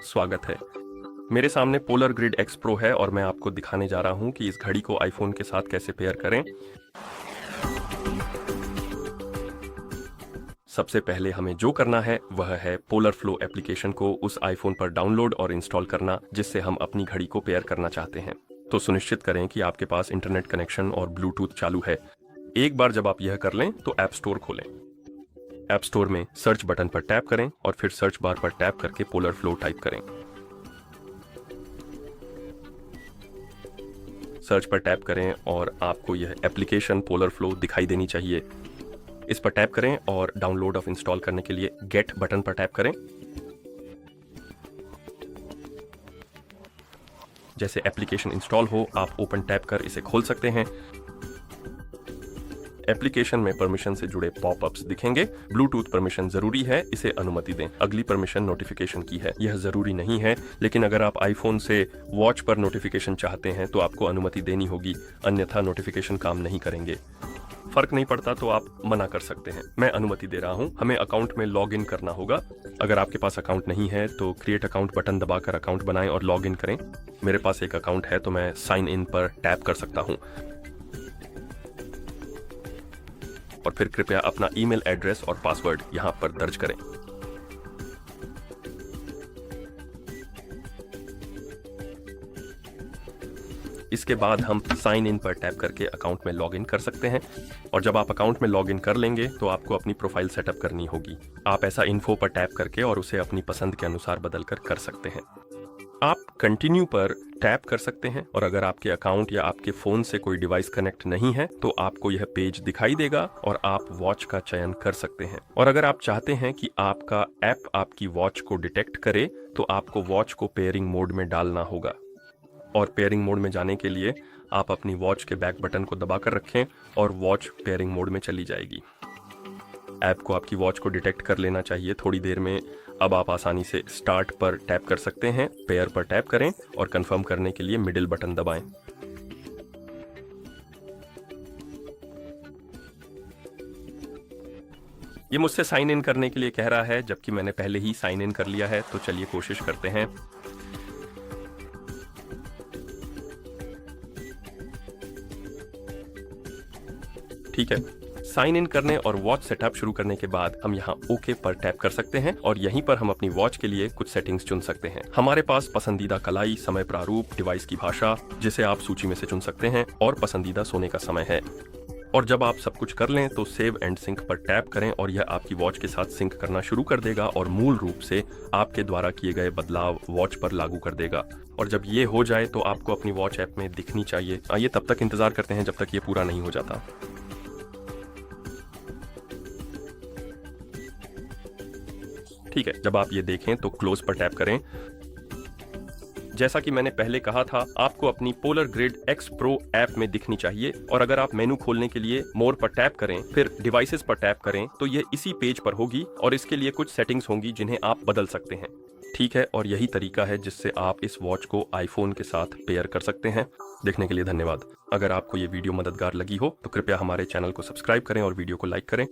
स्वागत है। मेरे सामने पोलर ग्रिड एक्स प्रो है और मैं आपको दिखाने जा रहा हूं कि इस घड़ी को आईफोन के साथ कैसे पेयर करें। सबसे पहले हमें जो करना है वह है पोलर फ्लो एप्लीकेशन को उस आईफोन पर डाउनलोड और इंस्टॉल करना जिससे हम अपनी घड़ी को पेयर करना चाहते हैं। तो सुनिश्चित करें कि आपके पास इंटरनेट कनेक्शन और ब्लूटूथ चालू है। एक बार जब आप यह कर लें तो ऐप स्टोर खोलें। ऐप स्टोर में सर्च बटन पर टैप करें और फिर सर्च बार पर टैप करके पोलर फ्लो टाइप करें। सर्च पर टैप करें और आपको यह एप्लीकेशन पोलर फ्लो दिखाई देनी चाहिए। इस पर टैप करें और डाउनलोड ऑफ इंस्टॉल करने के लिए गेट बटन पर टैप करें। जैसे एप्लीकेशन इंस्टॉल हो आप ओपन टैप कर इसे खोल सकते हैं। एप्लीकेशन में परमिशन से जुड़े पॉपअप्स दिखेंगे। ब्लूटूथ परमिशन जरूरी है, इसे अनुमति दें। अगली परमिशन नोटिफिकेशन की है, यह जरूरी नहीं है, लेकिन अगर आप आईफोन से वॉच पर नोटिफिकेशन चाहते हैं तो आपको अनुमति देनी होगी, अन्यथा नोटिफिकेशन काम नहीं करेंगे। फर्क नहीं पड़ता तो आप मना कर सकते हैं। मैं अनुमति दे रहा हूं। हमें अकाउंट में लॉग इन करना होगा। अगर आपके पास अकाउंट नहीं है तो क्रिएट अकाउंट बटन दबाकर अकाउंट बनाएं और लॉग इन करें। मेरे पास एक अकाउंट है तो मैं साइन इन पर टैप कर सकता हूं और फिर कृपया अपना ईमेल एड्रेस और पासवर्ड यहां पर दर्ज करें। इसके बाद हम साइन इन पर टैप करके अकाउंट में लॉग इन कर सकते हैं और जब आप अकाउंट में लॉग इन कर लेंगे तो आपको अपनी प्रोफाइल सेटअप करनी होगी। आप ऐसा इन्फो पर टैप करके और उसे अपनी पसंद के अनुसार बदलकर कर सकते हैं। आप कंटिन्यू पर टैप कर सकते हैं और अगर आपके अकाउंट या आपके फोन से कोई डिवाइस कनेक्ट नहीं है तो आपको यह पेज दिखाई देगा और आप वॉच का चयन कर सकते हैं। और अगर आप चाहते हैं कि आपका ऐप आपकी वॉच को डिटेक्ट करे तो आपको वॉच को पेयरिंग मोड में डालना होगा। और पेयरिंग मोड में जाने के लिए आप अपनी वॉच के बैक बटन को दबाकर रखें और वॉच पेयरिंग मोड में चली जाएगी। ऐप को आपकी वॉच को डिटेक्ट कर लेना चाहिए थोड़ी देर में। अब आप आसानी से स्टार्ट पर टैप कर सकते हैं, पेयर पर टैप करें और कंफर्म करने के लिए मिडिल बटन दबाएं। ये मुझसे साइन इन करने के लिए कह रहा है जबकि मैंने पहले ही साइन इन कर लिया है, तो चलिए कोशिश करते हैं। ठीक है, साइन इन करने और वॉच सेटअप शुरू करने के बाद हम यहाँ ओके पर टैप कर सकते हैं और यहीं पर हम अपनी वॉच के लिए कुछ सेटिंग्स चुन सकते हैं। हमारे पास पसंदीदा कलाई, समय प्रारूप, डिवाइस की भाषा जिसे आप सूची में से चुन सकते हैं और पसंदीदा सोने का समय है। और जब आप सब कुछ कर लें तो सेव एंड सिंक पर टैप करें और यह आपकी वॉच के साथ सिंक करना शुरू कर देगा और मूल रूप से आपके द्वारा किए गए बदलाव वॉच पर लागू कर देगा। और जब ये हो जाए तो आपको अपनी वॉच ऐप में दिखनी चाहिए। आइए तब तक इंतजार करते हैं जब तक ये पूरा नहीं हो जाता। ठीक है, जब आप ये देखें तो क्लोज पर टैप करें। जैसा कि मैंने पहले कहा था, आपको अपनी polar grid x pro app में दिखनी चाहिए और अगर आप मेनू खोलने के लिए मोर पर टैप करें फिर डिवाइसेस पर टैप करें तो ये इसी पेज पर होगी और इसके लिए कुछ सेटिंग्स होंगी जिन्हें आप बदल सकते हैं। ठीक है, और यही तरीका है जिससे आप इस वॉच को आईफोन के साथ पेयर कर सकते हैं। देखने के लिए धन्यवाद। अगर आपको ये वीडियो मददगार लगी हो तो कृपया हमारे चैनल को सब्सक्राइब करें और वीडियो को लाइक करें।